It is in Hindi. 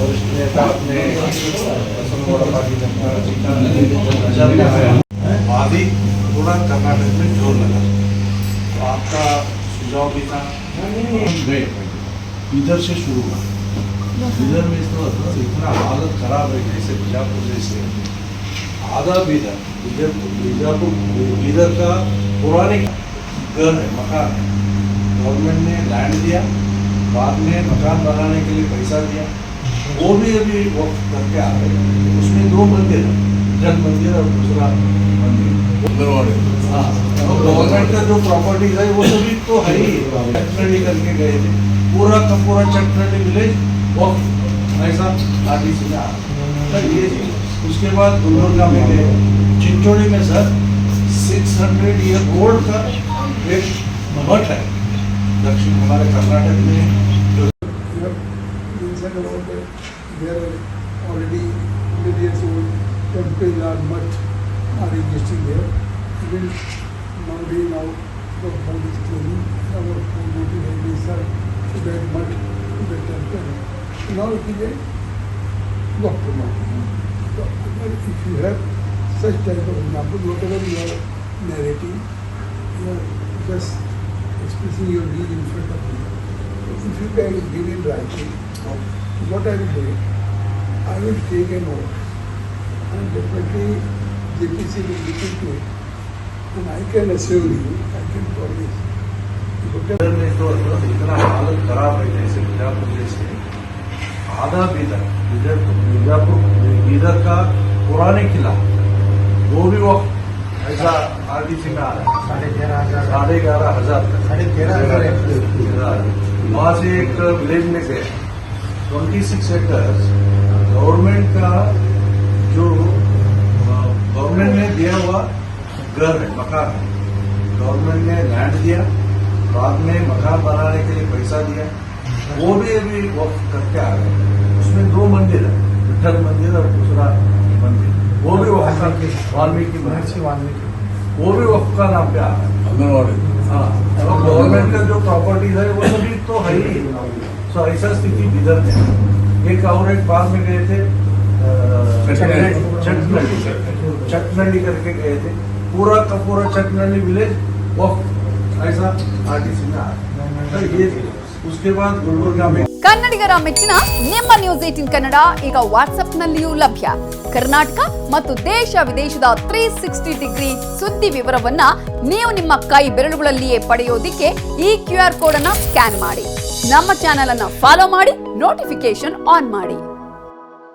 वरिष्ठ नेता अपने आदि पूरा कर्नाटक में जोर लगा। तो आपका सुझाव भी था गए इधर से शुरू हुआ। इधर में इतना हालत खराब है, जैसे बीजापुर जैसे आधा बीदर का पुराने घर है, मकान है, गवर्नमेंट ने लैंड दिया, बाद में मकान बनाने के लिए पैसा दिया, वो भी अभी वक्त करके आ रहे हैं। उसमें 2 मंदिर है, जन मंदिर और दूसरा मंदिर। हाँ, गवर्नमेंट का जो प्रॉपर्टीज है वो सभी तो है ही। चटनडी करके गए थे, पूरा का पूरा चटनडी विलेज वक्त ऐसा आरटीसी में आ रहा। ये उसके बाद गुलबर्गा में गए, चिंचोड़ी में सर 600 ईयर ओल्ड का एक मठ है, दक्षिण हमारे कर्नाटक में। There are already millions old temples or much are existing there. Even now the food is closing. Our motive is to that much to the temple. Now it is a doctor mart. If you have such type of example, whatever you are narrating, you are just expressing your view in front of me. If you can give it writing, what I will do, I will take a note and definitely JPC will look into it, and I can assure you, I can promise. इधर में तो इतना हालत खराब है, जैसे बीजापुर जैसे आधा बीदर का पुराने किला, वो भी वक्त ऐसा आरटीसी में आ रहा है 11,500 वहाँ से एक विलेज में गए 26 एकर्स गवर्नमेंट का, जो गवर्नमेंट ने दिया हुआ घर है, मकान है, गवर्नमेंट ने लैंड दिया, बाद में मकान बनाने के लिए पैसा दिया, वो भी अभी वक्त करके आ गए। उसमें 2 मंदिर है, विठल मंदिर और दूसरा मंदिर, वो भी वक्त वाल्मीकि महर्षि वाल्मीकि, वो भी वक्त का नाम पे आ रहा है। हाँ, और गवर्नमेंट का जो प्रॉपर्टीज है वो सभी तो है ही। तो ऐसा स्थिति बीदर में। एक और एक बार में गए थे, चटनडी करके गए थे, पूरा का पूरा चटनडी विलेज वक्त ऐसा आरटीसी में आ रहा है। ये उसके बाद गुलबर्गा में ಕನ್ನಡಿಗರ ಮೆಚ್ಚಿನ ನಿಮ್ಮ ನ್ಯೂಸ್ 18 ಕನ್ನಡ ಈಗ ವಾಟ್ಸ್ಆಪ್ ನಲ್ಲಿಯೂ ಲಭ್ಯ. ಕರ್ನಾಟಕ ಮತ್ತು ದೇಶ ವಿದೇಶದ 360 ಡಿಗ್ರಿ ಸುದ್ದಿ ವಿವರವನ್ನ ನೀವು ನಿಮ್ಮ ಕೈ ಬೆರಳುಗಳಲ್ಲಿಯೇ ಪಡೆಯೋದಿಕ್ಕೆ ಈ QR ಕೋಡ್ ಅನ್ನು ಸ್ಕ್ಯಾನ್ ಮಾಡಿ. ನಮ್ಮ ಚಾನೆಲ್ ಅನ್ನು ಫಾಲೋ ಮಾಡಿ, ನೋಟಿಫಿಕೇಶನ್ ಆನ್ ಮಾಡಿ.